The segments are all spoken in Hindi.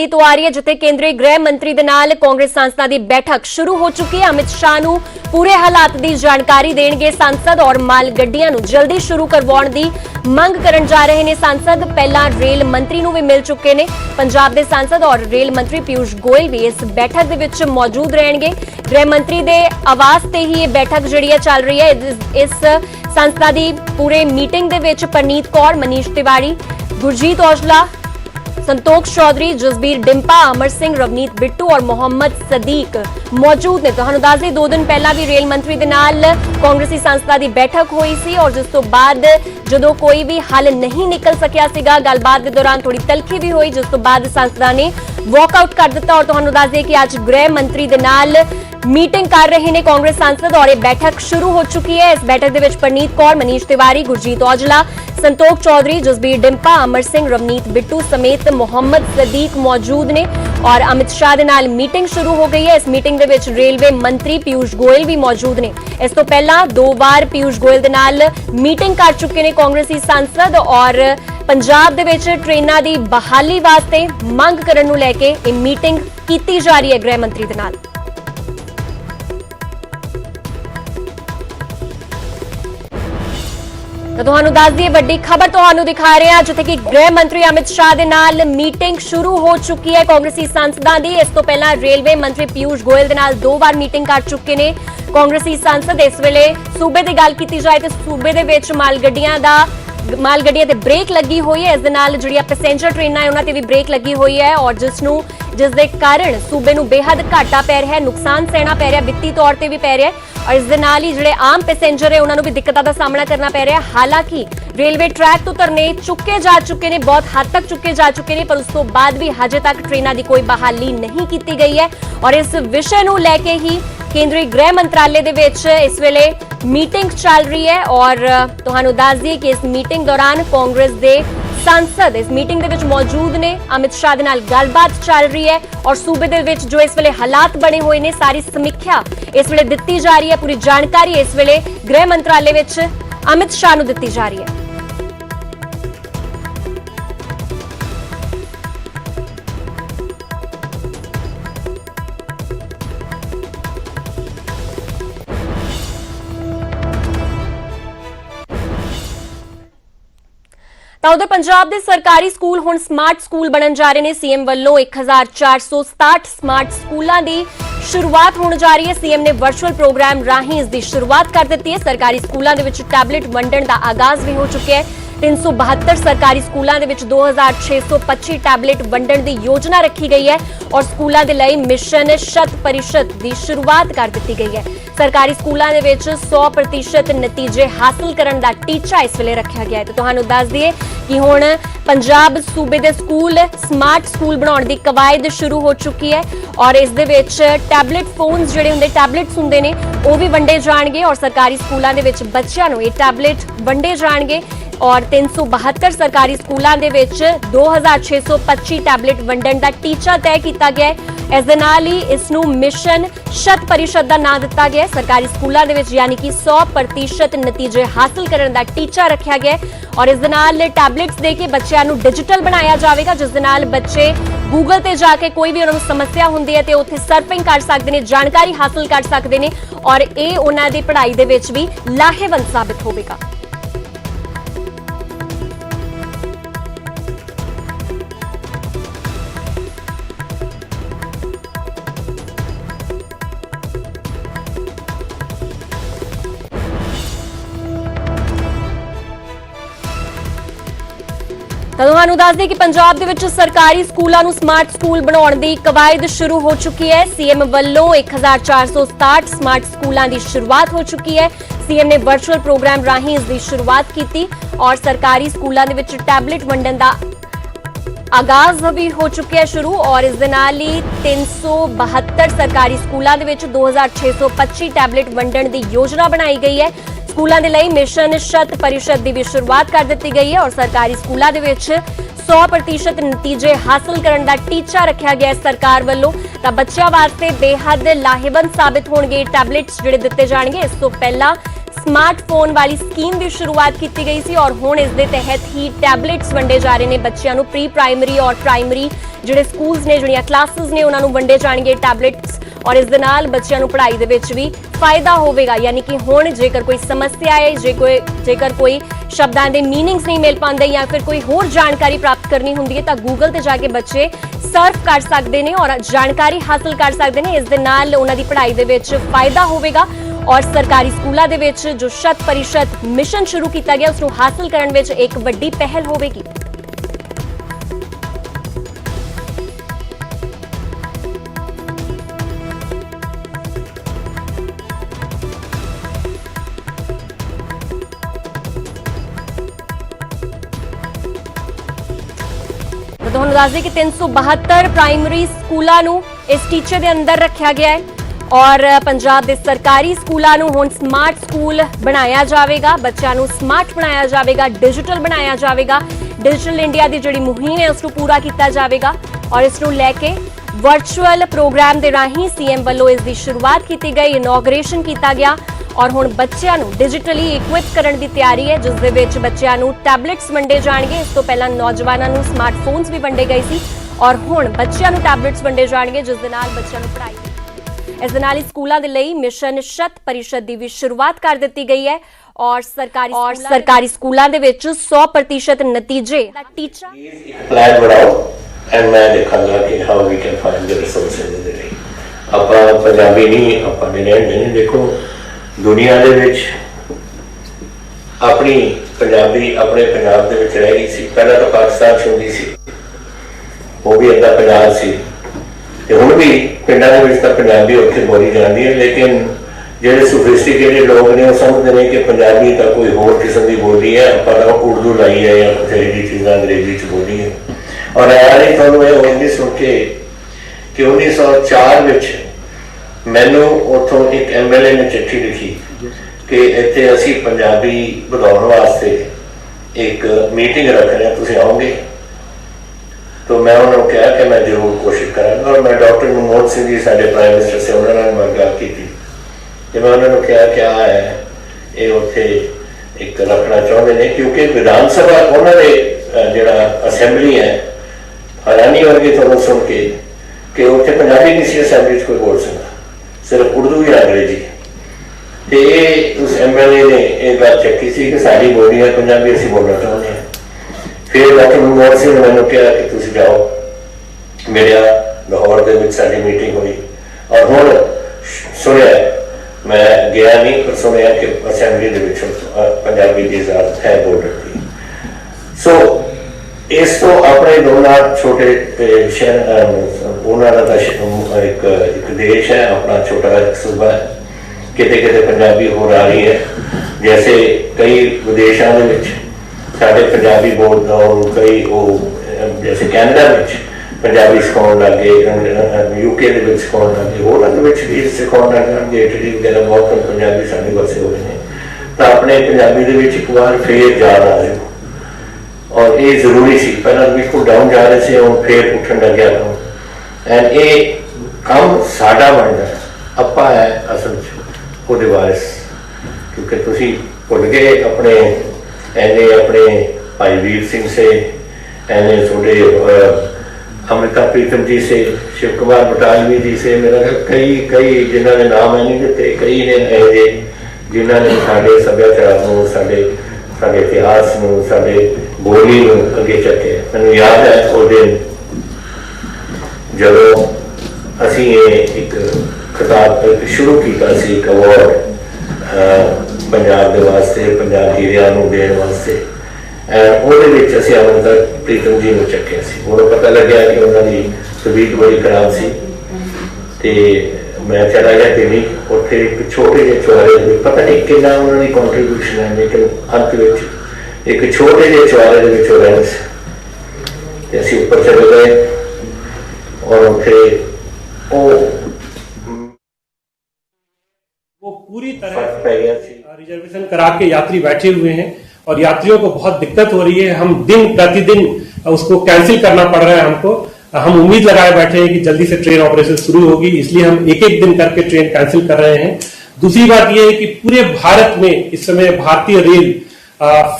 तो आ रही है जिथे केंद्रीय गृह मंत्री दे नाल कांग्रेस सांसदां दी बैठक शुरू हो चुकी है। अमित शाह नूं पूरे हालात दी जानकारी देणगे सांसद और माल गड्डियां नूं जल्दी शुरू करवाउण दी मंग करन जा रहे ने सांसद। पहला रेल मंत्री नूं भी मिल चुके ने पंजाब दे सांसद और रेल मंत्री पीयूष गोयल भी इस बैठक दे विच मौजूद रहणगे। गृह मंत्री दे आवास ते ही ये बैठक जिहड़ी है चल रही है। इस सांसदां दी पूरे मीटिंग दे विच परनीत कौर, मनीष तिवाड़ी, गुरजीत औजला, संतोख चौधरी, जसबीर डिंपा, अमर सिंह, रवनीत बिट्टू और मोहम्मद सदीक मौजूद ने। तुहानूं दस दें 2 दिन पहला भी रेल मंत्री दे नाल कांग्रेसी सांसदां दी बैठक हुई सी और जिस तो बाद जदों कोई भी हल नहीं निकल सकिया सीगा, गलबात दे दौरान थोड़ी तलखी भी हुई, जिस तो बाद सांसदां ने वॉकआउट कर दिता। और तुहानूं दस दें कि अज गृह मंत्री दे नाल मीटिंग कर रहे ने कांग्रेस सांसद और यह बैठक शुरू हो चुकी है। इस बैठक दे विच परनीत कौर, मनीष तिवारी, गुरजीत औजला, संतोख चौधरी, जसबीर डिंपा, अमर सिंह, रवनीत बिट्टू समेत मोहम्मद सदीक मौजूद ने और अमित शाह दे नाल मीटिंग शुरू हो गई है। इस मीटिंग दे विच रेलवे मंत्री पीयूष गोयल भी मौजूद ने। इस तो पहला 2 बार पीयूष गोयल दे नाल मीटिंग कर चुके ने कांग्रेसी सांसद और पंजाब दे विच ट्रेनां दी बहाली वास्ते मंग करन नूं लैके ये मीटिंग कीती जा रही है गृह मंत्री दे नाल। तो तुहानूं दस दईए वड्डी खबर तुहानूं दिखा रहे हैं जिथे कि गृह मंत्री अमित शाह दे नाल मीटिंग शुरू हो चुकी है कांग्रेसी सांसदां दी। इस तो पहला रेलवे मंत्री पीयूष गोयल दे नाल 2 बार मीटिंग कर चुके ने कांग्रेसी सांसद। इस वेले सूबे की गल की जाए तो सूबे दे विच माल गड्डियां ते ब्रेक लगी हुई है। इस दे नाल जिहड़ियां पैसेंजर ट्रेनां है उन्हां ते भी ब्रेक लगी हुई है और जिस दे कारण सूबे नूं बेहद घाटा पै रहा है, नुकसान सहना पै रहा है, वित्ती तौर ते भी पै रहा है और इस दे नाल ही जिहड़े आम पैसेंजर है उन्हां नूं भी दिक्कतां दा सामना करना पै रहा है। हालांकि रेलवे ट्रैक तो धरने चुके जा चुके ने, बहुत हद तक चुके जा चुके ने, पर उस तो बाद भी हजे तक ट्रेनां दी कोई बहाली नहीं की गई है और इस विषय नूं लैके ही केंद्रीय गृह मंत्रालय दे विच इस वेले मीटिंग चल रही है। और तुहानूं दस दईए कि इस मीटिंग दौरान कांग्रेस दे सांसद इस मीटिंग दे विच मौजूद ने। अमित शाह दे नाल गलबात चल रही है और सूबे दे विच जो इस वेले हालात बने हुए ने सारी समीक्षा इस वेले दित्ती जा रही है। पूरी जानकारी इस वेले गृह मंत्रालय विच अमित शाह नूं दित्ती जा रही है। उधर पंजाब के सरकारी स्कूल हुण स्मार्ट स्कूल बनन जा रहे हैं। सीएम वालों 1467 स्मार्ट स्कूलों की शुरुआत होने जा रही है। सीएम ने वर्चुअल प्रोग्राम राही इसकी शुरुआत कर दी है। सरकारी स्कूलों के विच टैबलेट वंडण का आगाज भी हो चुका है। 372 सरकारी स्कूलों के विच 2625 टैबलेट वंडण की योजना रखी गई है और स्कूलों के लिए मिशन 100% की शुरुआत कर दी गई है। सरकारी स्कूलों के विच 100% नतीजे हासिल करने का टीचा इस वेले रखा गया है। तो तुहानूं दस दईए कि हुण पंजाब सूबे दे स्कूल स्मार्ट स्कूल बनाउण दी कवायद शुरू हो चुकी है और इस दे विच टैबलेट फोन्स जिहड़े हुंदे टैबलेट्स हुंदे ने वो भी वंडे जाणगे और सरकारी स्कूलों के विच बच्चिआं नूं ये टैबलेट वंडे जाणगे और 372 सरकारी स्कूलों के विच 2625 टैबलेट वंडण का टीचा तय किया गया है। इस दे नाल ही इसनूं मिशन 100% का नाम दिता गया है। सरकारी स्कूलों के विच यानी कि 100% नतीजे हासिल करने का टीचा रखा गया है और इस दे नाल टैबलेट्स दे के बच्चों को डिजिटल बनाया जाएगा जिस दे नाल बच्चे गूगल ते जाके कोई भी उन्हें समस्या होंदी है तो उत्थे सर्फिंग कर सकते हैं, जानकारी हासिल कर सकते हैं और ये उन्हां दी पढ़ाई दे विच भी लाहेवंद साबित होवेगा। तुहानूं दस दें कि पंजाब दे विच सरकारी स्कूलों नूं स्मार्ट स्कूल बनाउण दी कवायद शुरू हो चुकी है। सीएम वालों 1467 स्मार्ट स्कूलों की शुरुआत हो चुकी है। सीएम ने वर्चुअल प्रोग्राम राही इसकी शुरुआत की और सरकारी स्कूलों के विच टैबलेट वंडण का आगाज भी हो चुका है शुरू और इस दे नाल ही 372 सरकारी स्कूलों के विच 2625 टैबलेट वंडण की योजना बनाई गई है। स्कूलों के लिए मिशन 100% की भी शुरुआत कर दी गई है और सरकारी स्कूलों के विच 100% नतीजे हासिल करने का टीचा रखा गया है सरकार वालों। तो बच्चों वास्ते बेहद लाहेवंद साबित होंगे टैबलेट्स जिहड़े दिते जाणगे। इस तो पहला ਸਮਾਰਟਫੋਨ ਵਾਲੀ ਸਕੀਮ ਦੀ ਸ਼ੁਰੂਆਤ ਕੀਤੀ ਗਈ ਸੀ ਔਰ ਹੁਣ ਇਸ ਦੇ ਤਹਿਤ ਹੀ ਟੈਬਲੇਟਸ ਵੰਡੇ ਜਾ ਰਹੇ ਨੇ ਬੱਚਿਆਂ ਨੂੰ। ਪ੍ਰੀ ਪ੍ਰਾਇਮਰੀ ਔਰ ਪ੍ਰਾਇਮਰੀ ਜਿਹੜੇ ਸਕੂਲਸ ਨੇ, ਜਿਹੜੀਆਂ ਕਲਾਸਿਸ ਨੇ, ਉਹਨਾਂ ਨੂੰ ਵੰਡੇ ਜਾਣਗੇ ਟੈਬਲੇਟਸ ਔਰ ਇਸ ਦੇ ਨਾਲ ਬੱਚਿਆਂ ਨੂੰ ਪੜ੍ਹਾਈ ਦੇ ਵਿੱਚ ਵੀ ਫਾਇਦਾ ਹੋਵੇਗਾ। ਯਾਨੀ ਕਿ ਹੁਣ ਜੇਕਰ ਕੋਈ ਸਮੱਸਿਆ ਹੈ, ਜੇਕਰ ਕੋਈ ਸ਼ਬਦਾਂ ਦੇ ਮੀਨਿੰਗਸ ਨਹੀਂ ਮਿਲ ਪਾਉਂਦੇ ਜਾਂ ਫਿਰ ਕੋਈ ਹੋਰ ਜਾਣਕਾਰੀ ਪ੍ਰਾਪਤ ਕਰਨੀ ਹੁੰਦੀ ਹੈ ਤਾਂ ਗੂਗਲ ਤੇ ਜਾ ਕੇ ਬੱਚੇ ਸਰਚ ਕਰ ਸਕਦੇ ਨੇ ਔਰ ਜਾਣਕਾਰੀ ਹਾਸਲ ਕਰ ਸਕਦੇ ਨੇ। ਇਸ ਦੇ ਨਾਲ ਉਹਨਾਂ ਦੀ ਪੜ੍ਹਾਈ ਦੇ ਵਿੱਚ ਫਾਇਦਾ ਹੋਵੇਗਾ ਔਰ ਸਰਕਾਰੀ ਸਕੂਲਾਂ ਦੇ ਵਿੱਚ ਜੋ 100% ਮਿਸ਼ਨ ਸ਼ੁਰੂ ਕੀਤਾ ਗਿਆ ਉਸ ਨੂੰ ਹਾਸਲ ਕਰਨ ਵਿੱਚ ਇੱਕ ਵੱਡੀ ਪਹਿਲ ਹੋਵੇਗੀ। ਤੁਹਾਨੂੰ ਦੱਸ ਦਈਏ ਕਿ 372 ਪ੍ਰਾਇਮਰੀ ਸਕੂਲਾਂ ਨੂੰ ਇਸ ਟੀਚੇ ਦੇ ਅੰਦਰ ਰੱਖਿਆ ਗਿਆ ਹੈ ਔਰ ਪੰਜਾਬ ਦੇ ਸਰਕਾਰੀ ਸਕੂਲਾਂ ਨੂੰ ਹੁਣ ਸਮਾਰਟ ਸਕੂਲ ਬਣਾਇਆ ਜਾਵੇਗਾ। ਬੱਚਿਆਂ ਨੂੰ ਸਮਾਰਟ ਬਣਾਇਆ ਜਾਵੇਗਾ, ਡਿਜੀਟਲ ਬਣਾਇਆ ਜਾਵੇਗਾ। ਡਿਜੀਟਲ ਇੰਡੀਆ ਦੀ ਜਿਹੜੀ ਮੁਹਿੰਮ ਹੈ ਉਸ ਨੂੰ ਪੂਰਾ ਕੀਤਾ ਜਾਵੇਗਾ ਔਰ ਇਸ ਨੂੰ ਲੈ ਕੇ ਵਰਚੁਅਲ ਪ੍ਰੋਗਰਾਮ ਦੇ ਰਾਹੀਂ ਸੀਐਮ ਵੱਲੋਂ ਇਸ ਦੀ ਸ਼ੁਰੂਆਤ ਕੀਤੀ ਗਈ, ਇਨੋਗ੍ਰੇਸ਼ਨ ਕੀਤਾ ਗਿਆ ਔਰ ਹੁਣ ਬੱਚਿਆਂ ਨੂੰ ਡਿਜੀਟਲੀ ਇਕਵਿਪ ਕਰਨ ਦੀ ਤਿਆਰੀ ਹੈ, ਜਿਸ ਦੇ ਵਿੱਚ ਬੱਚਿਆਂ ਨੂੰ ਟੈਬਲੇਟਸ ਵੰਡੇ ਜਾਣਗੇ। ਇਸ ਤੋਂ ਪਹਿਲਾਂ ਨੌਜਵਾਨਾਂ ਨੂੰ ਸਮਾਰਟਫੋਨਸ ਵੀ ਵੰਡੇ ਗਏ ਸੀ ਔਰ ਹੁਣ ਬੱਚਿਆਂ ਨੂੰ ਟੈਬਲੇਟਸ ਵੰਡੇ ਜਾਣਗੇ, ਜਿਸ ਦੇ ਨਾਲ ਬੱਚਿਆਂ ਨੂੰ ਪੜ੍ਹਾਈ। ਇਸ ਦੇ ਨਾਲ ਹੀ ਸਕੂਲਾਂ ਦੇ ਲਈ ਮਿਸ਼ਨ 100% ਦੀ ਵੀ ਸ਼ੁਰੂਆਤ ਕਰ ਦਿੱਤੀ ਗਈ ਹੈ ਔਰ ਸਰਕਾਰੀ ਸਕੂਲਾਂ ਦੇ ਵਿੱਚ 100% ਨਤੀਜੇ ਦਾ ਟੀਚਾ ਪਲਾਨ ਬਣਾਓ ਐਂਡ ਮੈਂ ਦੇਖਾਂਗਾ ਕਿ how we can find the resources in the day. ਆਪਾਂ ਪੰਜਾਬੀ ਨਹੀਂ, ਆਪਾਂ ਨਹੀਂ ਦੇਖੋ ਦੁਨੀਆ ਦੇ ਵਿੱਚ ਆਪਣੀ ਪੰਜਾਬੀ ਆਪਣੇ ਪੰਜਾਬ ਦੇ ਵਿੱਚ ਰਹਿ ਗਈ ਸੀ। ਪਹਿਲਾਂ ਤਾਂ ਪਾਕਿਸਤਾਨ ਚ ਹੁੰਦੀ ਸੀ, ਉਹ ਵੀ ਅੱਧਾ ਪੰਜਾਬ ਸੀ ਤੇ ਹੁਣ ਵੀ ਪਿੰਡਾਂ ਦੇ ਵਿੱਚ ਤਾਂ ਪੰਜਾਬੀ ਉੱਥੇ ਬੋਲੀ ਜਾਂਦੀ ਹੈ, ਲੇਕਿਨ ਜਿਹੜੇ ਸੋਫਿਸਟੀਕੇਟਡ ਲੋਕ ਨੇ ਉਹ ਸਮਝਦੇ ਨੇ ਕਿ ਪੰਜਾਬੀ ਤਾਂ ਕੋਈ ਹੋਰ ਕਿਸਮ ਦੀ ਬੋਲੀ ਹੈ, ਆਪਾਂ ਤਾਂ ਉਰਦੂ ਲਾਈ ਹੈ ਜਾਂ ਕੁਝ ਇਹਦੀ ਚੀਜ਼ਾਂ ਅੰਗਰੇਜ਼ੀ ਚ ਬੋਲੀ ਹੈ। ਔਰ ਯਾਰ ਤੁਹਾਨੂੰ ਇਹ ਹੋਣੀ ਸੁਣ ਕੇ ਕਿ 1904 ਵਿੱਚ ਮੈਨੂੰ ਉੱਥੋਂ ਇੱਕ MLA ਨੇ ਚਿੱਠੀ ਲਿਖੀ ਕਿ ਇੱਥੇ ਅਸੀਂ ਪੰਜਾਬੀ ਵਧਾਉਣ ਵਾਸਤੇ ਇੱਕ ਮੀਟਿੰਗ ਰੱਖ ਰਹੇ ਹਾਂ, ਤੁਸੀਂ ਆਓਗੇ? तो मैं उन्होंने कहा कि मैं जरूर कोशिश करांगा और मैं डॉक्टर मनमोहन सिंह जी साडे प्राइम मिनिस्टर से उन्होंने मैं गल की थी कि मैं उन्होंने कहा क्या है ये उत्थे एक रखना चाहते हैं क्योंकि विधान सभा उन्होंने जिहड़ा असैंबली है हैरानी होगी तुहानूं सुन के कि उत्थे पंजाबी नहीं सी असैंबली कोई बोल सकता, सिर्फ उर्दू ही अंग्रेजी। तो ये उस MLA ने एक गल चक्की सी कि साडी बोली है पंजाबी असीं बोलना चाहुंदे हां। फिर डॉक्टर मनमोहन सिंह ने मैंने कहा कि तुम जाओ, मेरे लाहौर के मीटिंग हुई और हुण सुनिया मैं गया नहीं पर सुनिया कि असैंबली पंजाबी की इजाजत है बॉर्डर की। सो इस तो अपने दोनों छोटे शहर उन्होंने एक देश है, अपना छोटा सूबा है, किते किते पंजाबी हो रही है। जैसे कई विदेशों के साढ़े पंजाबी बोलता और कई वो जैसे कैनेडा में पंजाबी सिखाने लग गए, UK के सिखाने लग गए, होरन भी सिखाने लग गए, इटली वगैरह बहुत पंजाबी साढ़े पासे हो गए हैं। तो अपने पंजाबी के एक बार फिर जान आ जाओ और ये जरूरी सी। पहले बिल्कुल डाउन जा रहे थे, हम फिर उठन लग गया काम एंड ये काम साडा बन गया। अपा है असल वो वारिस, क्योंकि तुसी भुल गए अपने एने अपने भाई वीर सिंह से, एने थोड़े अमृता प्रीतम जी से, शिव कुमार बटालवी जी से, मेरा कई जिन्होंने नाम है नहीं दिते, कई ने ऐसे जिन्होंने साढ़े सभ्याचार नूं, साढ़े इतिहास नूं, साढ़े बोली नूं अगे चके। मैनूं याद है उस दिन जदों असीं एक खिताब शुरू किया सी, एक अवार्ड पंजाब के वास्ते, पंजाब हीरिया देने वास्ते, असी अमृता प्रीतम जी को चक्या सी। उन्होंने पता लग्या कि उन्होंने तबीयत बड़ी खराब सी ते मैं चला गया दिल्ली, उत्थे एक छोटे जे चौरे पता नहीं कितना उन्होंने कॉन्ट्रीब्यूशन है, लेकिन अंत में एक छोटे जे चौरे के असी ऊपर चले गए और उत्थे वो पूरी तरह रिजर्वेशन करा के यात्री बैठे हुए हैं और यात्रियों को बहुत दिक्कत हो रही है। हम दिन प्रतिदिन उसको कैंसिल करना पड़ रहा है हमको। हम उम्मीद लगाए बैठे हैं कि जल्दी से ट्रेन ऑपरेशन शुरू होगी, इसलिए हम एक एक दिन करके ट्रेन कैंसिल कर रहे हैं। दूसरी बात यह है कि पूरे भारत में इस समय भारतीय रेल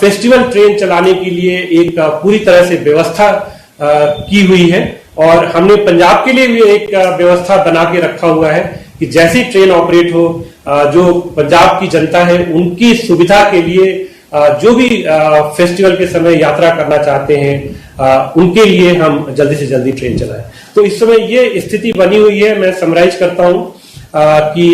फेस्टिवल ट्रेन चलाने के लिए एक पूरी तरह से व्यवस्था की हुई है और हमने पंजाब के लिए भी एक व्यवस्था बना के रखा हुआ है कि जैसी ट्रेन ऑपरेट हो, जो पंजाब की जनता है उनकी सुविधा के लिए जो भी फेस्टिवल के समय यात्रा करना चाहते हैं उनके लिए हम जल्दी से जल्दी ट्रेन चलाएं। तो इस समय ये स्थिति बनी हुई है। मैं समराइज करता हूं कि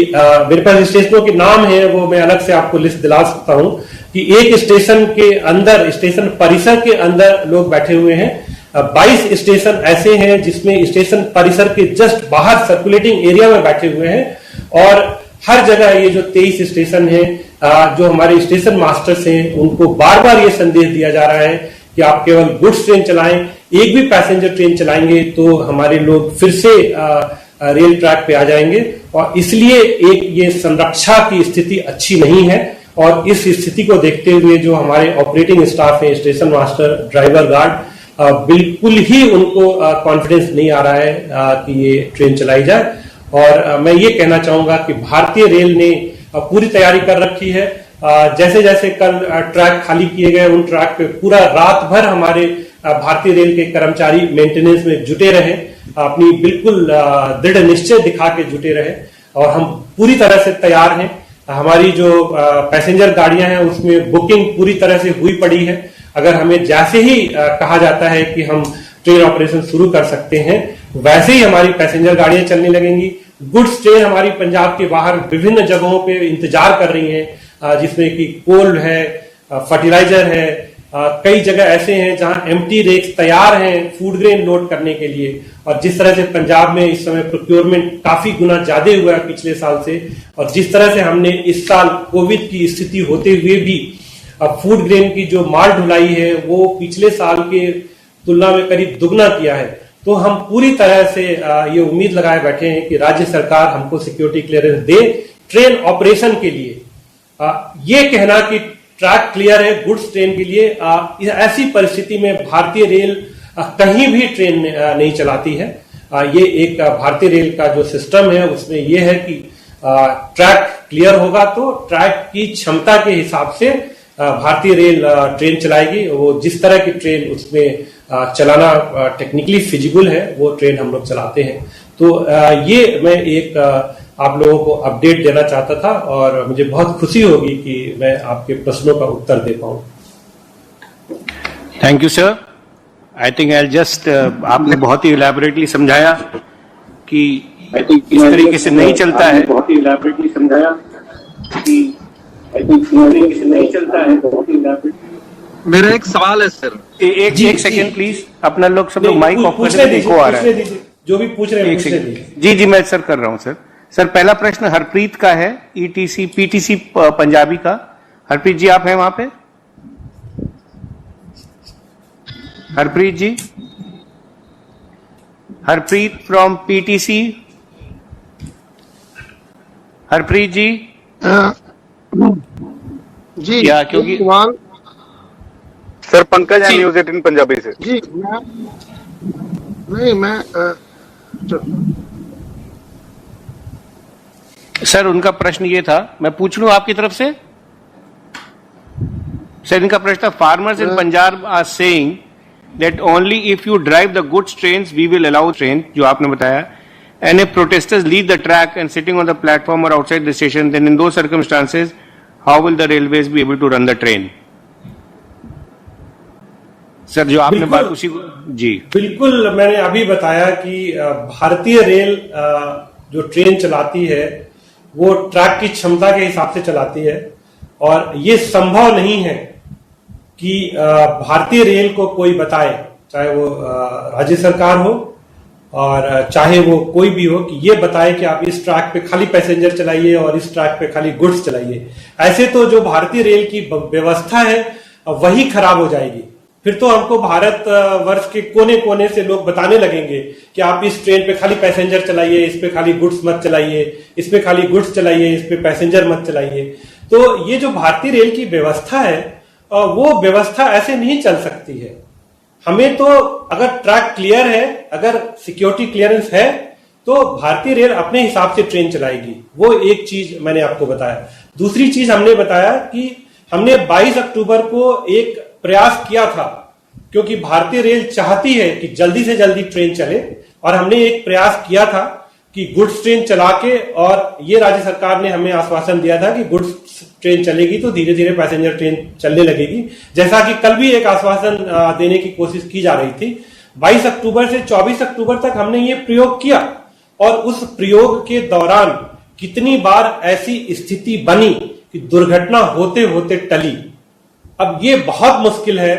मेरे पास स्टेशनों के नाम है, वो मैं अलग से आपको लिस्ट दिला सकता हूं कि एक स्टेशन के अंदर, स्टेशन परिसर के अंदर लोग बैठे हुए हैं। 22 स्टेशन ऐसे हैं जिसमें स्टेशन परिसर के जस्ट बाहर सर्कुलेटिंग एरिया में बैठे हुए हैं और हर जगह ये जो 23 स्टेशन है, जो हमारे स्टेशन मास्टर्स हैं उनको बार बार ये संदेश दिया जा रहा है कि आप केवल गुड्स ट्रेन चलाएं, एक भी पैसेंजर ट्रेन चलाएंगे तो हमारे लोग फिर से रेल ट्रैक पे आ जाएंगे और इसलिए एक ये संरक्षा की स्थिति अच्छी नहीं है। और इस स्थिति को देखते हुए जो हमारे ऑपरेटिंग स्टाफ है, स्टेशन मास्टर, ड्राइवर, गार्ड, बिल्कुल ही उनको कॉन्फिडेंस नहीं आ रहा है कि ये ट्रेन चलाई जाए। और मैं ये कहना चाहूंगा कि भारतीय रेल ने पूरी तैयारी कर रखी है। जैसे जैसे कल ट्रैक खाली किए गए, उन ट्रैक पे पूरा रात भर हमारे भारतीय रेल के कर्मचारी मेंटेनेंस में जुटे रहे, अपनी बिल्कुल दृढ़ निश्चय दिखा के जुटे रहे और हम पूरी तरह से तैयार हैं। हमारी जो पैसेंजर गाड़ियां हैं उसमें बुकिंग पूरी तरह से हुई पड़ी है। अगर हमें जैसे ही कहा जाता है कि हम ट्रेन ऑपरेशन शुरू कर सकते हैं, वैसे ही हमारी पैसेंजर गाड़ियां चलने लगेंगी। गुड्स ट्रेन हमारी पंजाब के बाहर विभिन्न जगहों पे इंतजार कर रही हैं, जिसमें कि कोल है, फर्टिलाइजर है, कई जगह ऐसे हैं जहां एम्प्टी रेक्स तैयार हैं फूड ग्रेन लोड करने के लिए। और जिस तरह से पंजाब में इस समय प्रोक्योरमेंट काफी गुना ज्यादा हुआ है पिछले साल से, और जिस तरह से हमने इस साल कोविड की स्थिति होते हुए भी फूड ग्रेन की जो माल ढुलाई है वो पिछले साल के तुलना में करीब दुगना किया है। तो हम पूरी तरह से ये उम्मीद लगाए बैठे हैं कि राज्य सरकार हमको security clearance they train operation के लिए। ये कहना कि ट्रैक क्लियर है गुड्स ट्रेन के लिए, ऐसी परिस्थिति में भारतीय रेल कहीं भी ट्रेन नहीं चलाती है। ये एक भारतीय रेल का जो सिस्टम है उसमें यह है कि ट्रैक क्लियर होगा तो ट्रैक की क्षमता के हिसाब से भारतीय रेल ट्रेन चलाएगी। वो जिस तरह की ट्रेन उसमें चलाना टेक्निकली फिजिबल है वो ट्रेन हम लोग चलाते हैं। तो ये मैं एक आप लोगों को अपडेट देना चाहता था और मुझे बहुत खुशी होगी कि मैं आपके प्रश्नों का उत्तर दे पाऊं। Thank you sir. I think I just आपने बहुत ही इलैबोरेटली समझाया कि इस तरीके से नहीं चलता है, बहुत ही इलैबोरेटली समझाया कि इस तरीके से नहीं चलता है, बहुत ही इलैबोरेटली। मेरा एक सवाल है सर। एक सेकंड प्लीज, अपना लोग सब लोग माइक ऑफ करके देखो आ रहा है, जो भी पूछ रहे हैं। जी मैं सर कर रहा हूं सर। सर पहला प्रश्न हरप्रीत का है, ईटीसी पीटीसी पंजाबी का। हरप्रीत जी आप हैं वहां पे? हरप्रीत जी, हरप्रीत फ्रॉम पीटीसी। हरप्रीत जी जी या क्योंकि सर पंकज है न्यूज़ 18 पंजाबी से। जी मैं सर उनका प्रश्न ये था, मैं पूछ लूं आपकी तरफ से। सर इनका प्रश्न था, farmers in Punjab are saying that only if you drive the goods trains we will allow train, जो आपने बताया, and if protesters leave the track and sitting on the platform और outside the station, then in those circumstances how will the railways be able to run the train? Sir जो आपने बात उसी को जी बिल्कुल मैंने अभी बताया कि भारतीय रेल जो ट्रेन चलाती है वो ट्रैक की क्षमता के हिसाब से चलाती है और ये संभव नहीं है कि भारतीय रेल को कोई बताए, चाहे वो राज्य सरकार हो और चाहे वो कोई भी हो, कि ये बताए कि आप इस ट्रैक पे खाली पैसेंजर चलाइए और इस ट्रैक पे खाली गुड्स चलाइए। ऐसे तो जो भारतीय रेल की व्यवस्था है वही खराब हो जाएगी। फिर तो हमको भारत वर्ष के कोने कोने से लोग बताने लगेंगे कि आप इस ट्रेन पे खाली पैसेंजर चलाइए, इस पे खाली गुड्स मत चलाइए, इस पे खाली गुड्स चलाइए, इस पे पैसेंजर मत चलाइए। तो ये जो भारतीय रेल की व्यवस्था है वो व्यवस्था ऐसे नहीं चल सकती है। हमें तो अगर ट्रैक क्लियर है, अगर सिक्योरिटी क्लियरेंस है, तो भारतीय रेल अपने हिसाब से ट्रेन चलाएगी। वो एक चीज मैंने आपको बताया। दूसरी चीज हमने बताया कि हमने 22 अक्टूबर को एक प्रयास किया था, क्योंकि भारतीय रेल चाहती है कि जल्दी से जल्दी ट्रेन चले, और हमने एक प्रयास किया था कि गुड्स ट्रेन चला के, और ये राज्य सरकार ने हमें आश्वासन दिया था कि गुड्स ट्रेन चलेगी तो धीरे धीरे पैसेंजर ट्रेन चलने लगेगी, जैसा कि कल भी एक आश्वासन देने की कोशिश की जा रही थी। 22 अक्टूबर से 24 अक्टूबर तक हमने ये प्रयोग किया, और उस प्रयोग के दौरान कितनी बार ऐसी स्थिति बनी कि दुर्घटना होते होते टली। अब ये बहुत मुश्किल है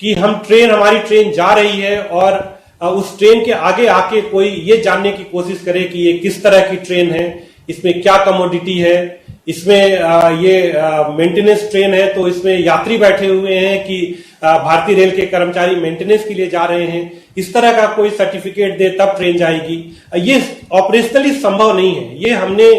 कि हमारी ट्रेन जा रही है और उस ट्रेन के आगे आके कोई ये जानने की कोशिश करे कि ये किस तरह की ट्रेन है, इसमें क्या कमोडिटी है, इसमें ये मेंटेनेंस ट्रेन है तो इसमें यात्री बैठे हुए हैं कि भारतीय रेल के कर्मचारी मेंटेनेंस के लिए जा रहे हैं, इस तरह का कोई सर्टिफिकेट दे तब ट्रेन जाएगी। ये ऑपरेशनली संभव नहीं है। ये हमने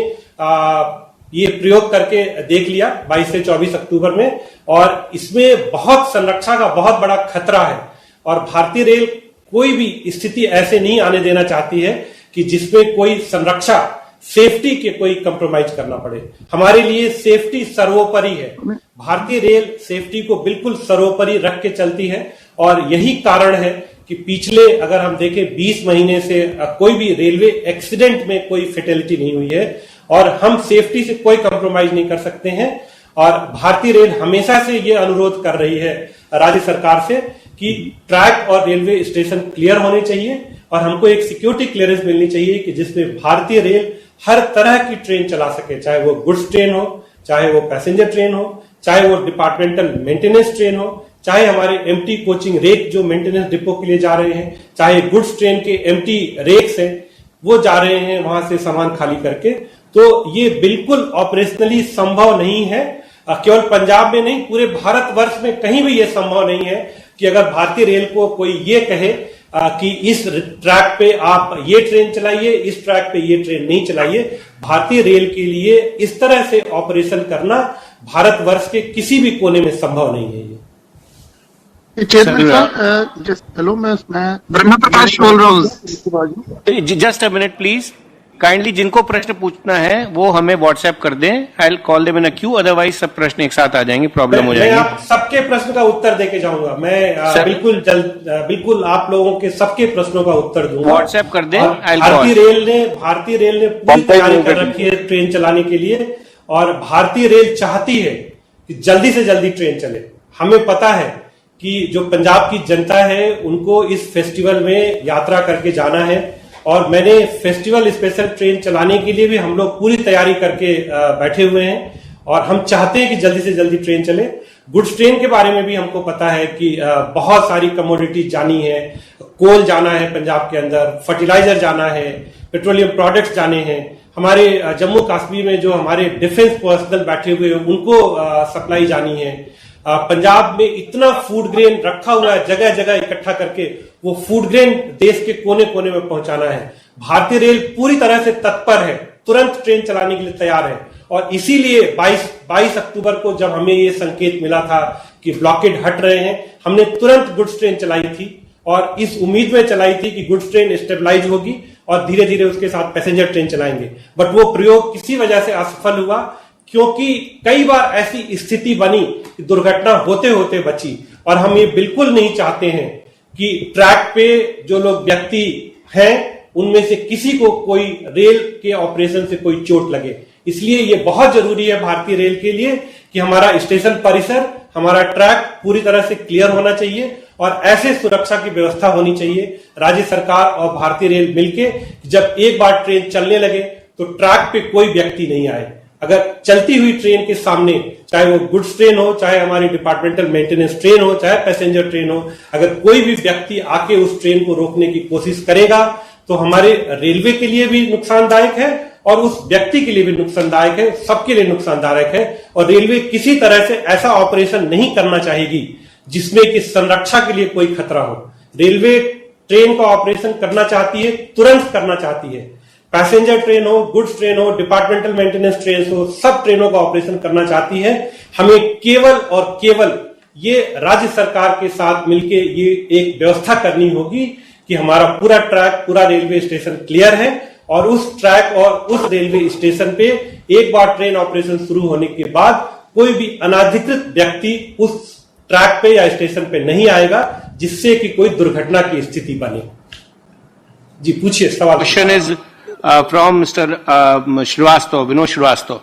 ये प्रयोग करके देख लिया 22 से 24 अक्टूबर में, और इसमें बहुत संरक्षा का बहुत बड़ा खतरा है, और भारतीय रेल कोई भी स्थिति ऐसे नहीं आने देना चाहती है कि जिसमें कोई संरक्षा, सेफ्टी के कोई कंप्रोमाइज करना पड़े। हमारे लिए सेफ्टी सर्वोपरि है। भारतीय रेल सेफ्टी को बिल्कुल सर्वोपरि रख के चलती है, और यही कारण है कि पिछले अगर हम देखें 20 महीने से कोई भी रेलवे एक्सीडेंट में कोई फेटेलिटी नहीं हुई है, और हम सेफ्टी से कोई कंप्रोमाइज नहीं कर सकते हैं। और भारतीय रेल हमेशा से ये अनुरोध कर रही है राज्य सरकार से कि ट्रैक और रेलवे स्टेशन क्लियर होने चाहिए, और हमको एक सिक्योरिटी क्लियरेंस मिलनी चाहिए कि जिसमें भारतीय रेल हर तरह की ट्रेन चला सके, चाहे वो गुड्स ट्रेन हो, चाहे वो पैसेंजर ट्रेन हो, चाहे वो डिपार्टमेंटल मेंटेनेंस ट्रेन हो, चाहे हमारे एम्प्टी कोचिंग रेक जो मेंटेनेंस डिपो के लिए जा रहे हैं, चाहे गुड्स ट्रेन के एम्प्टी रेक्स हैं वो जा रहे हैं वहां से सामान खाली करके। तो ये बिल्कुल ऑपरेशनली संभव नहीं है। केवल पंजाब में नहीं, पूरे भारतवर्ष में कहीं भी ये संभव नहीं है कि अगर भारतीय रेल को कोई ये कहे कि इस ट्रैक पे आप ये ट्रेन चलाइए, इस ट्रैक पे ये ट्रेन नहीं चलाइए। भारतीय रेल के लिए इस तरह से ऑपरेशन करना भारतवर्ष के किसी भी कोने में संभव नहीं है। चेयरमैन साहब, हेलो, मैं ब्रह्म प्रकाश बोल रहा हूँ। Just a minute please. Kindly जिनको प्रश्न पूछना है वो हमें व्हाट्सएप कर दें। I will call them in a Q, otherwise सब प्रश्न एक साथ आ जाएंगे, प्रॉब्लम हो जाएगी। मैं आप सबके प्रश्न का उत्तर देके जाऊंगा। मैं बिल्कुल आप लोगों के सबके प्रश्नों का उत्तर दूंगा। व्हाट्सएप कर दें। भारतीय रेल ने पूरी तैयारी कर रखी है ट्रेन चलाने के लिए, और भारतीय रेल चाहती है कि जल्दी से जल्दी ट्रेन चले। हमें पता है कि जो पंजाब की जनता है उनको इस फेस्टिवल में यात्रा करके जाना है, और मैंने फेस्टिवल स्पेशल ट्रेन चलाने के लिए भी हम लोग पूरी तैयारी करके बैठे हुए हैं, और हम चाहते हैं कि जल्दी से जल्दी ट्रेन चले। गुड्स ट्रेन के बारे में भी हमको पता है कि बहुत सारी कमोडिटी जानी है, कोल जाना है पंजाब के अंदर, फर्टिलाइजर जाना है, पेट्रोलियम प्रोडक्ट्स जाने हैं। हमारे जम्मू कश्मीर में जो हमारे डिफेंस पर्सनल बैठे हुए हैं उनको सप्लाई जानी है। पंजाब में इतना फूड ग्रेन रखा हुआ है, जगह जगह इकट्ठा करके वो फूड ग्रेन देश के कोने कोने में पहुंचाना है। भारतीय रेल पूरी तरह से तत्पर है, तुरंत ट्रेन चलाने के लिए तैयार है, और इसीलिए 22 अक्टूबर को जब हमें ये संकेत मिला था कि ब्लॉकेड हट रहे हैं, हमने तुरंत गुड्स ट्रेन चलाई थी, और इस उम्मीद में चलाई थी कि गुड्स ट्रेन स्टेबलाइज होगी और धीरे धीरे उसके साथ पैसेंजर ट्रेन चलाएंगे। बट वो प्रयोग किसी वजह से असफल हुआ, क्योंकि कई बार ऐसी स्थिति बनी कि दुर्घटना होते होते बची। और हम ये बिल्कुल नहीं चाहते हैं कि ट्रैक पे जो लोग व्यक्ति हैं उनमें से किसी को कोई रेल के ऑपरेशन से कोई चोट लगे। इसलिए ये बहुत जरूरी है भारतीय रेल के लिए कि हमारा स्टेशन परिसर, हमारा ट्रैक पूरी तरह से क्लियर होना चाहिए, और ऐसे सुरक्षा की व्यवस्था होनी चाहिए। राज्य सरकार और भारतीय रेल मिलके जब एक बार ट्रेन चलने लगे तो ट्रैक पे कोई व्यक्ति नहीं आए। अगर चलती हुई ट्रेन के सामने, चाहे वो गुड्स ट्रेन हो, चाहे हमारी डिपार्टमेंटल मेंटेनेंस ट्रेन हो, चाहे पैसेंजर ट्रेन हो, अगर कोई भी व्यक्ति आके उस ट्रेन को रोकने की कोशिश करेगा तो हमारे रेलवे के लिए भी नुकसानदायक है और उस व्यक्ति के लिए भी नुकसानदायक है, सबके लिए नुकसानदायक है। और रेलवे किसी तरह से ऐसा ऑपरेशन नहीं करना चाहेगी जिसमें कि संरक्षा के लिए कोई खतरा हो। रेलवे ट्रेन का ऑपरेशन करना चाहती है, तुरंत करना चाहती है। पैसेंजर ट्रेन हो, गुड्स ट्रेन हो, डिपार्टमेंटल मेंटेनेंस ट्रेन हो, सब ट्रेनों का ऑपरेशन करना चाहती है। हमें केवल और केवल ये राज्य सरकार के साथ मिलके ये एक व्यवस्था करनी होगी कि हमारा पूरा ट्रैक, पूरा रेलवे स्टेशन क्लियर है और उस ट्रैक और उस रेलवे स्टेशन पे एक बार ट्रेन ऑपरेशन शुरू होने के बाद कोई भी अनाधिकृत व्यक्ति उस ट्रैक पे या स्टेशन पे नहीं आएगा, जिससे कि कोई दुर्घटना की स्थिति बने। जी पूछिए सवाल। Question is from mister Shrivastava, Vinod Srivastava.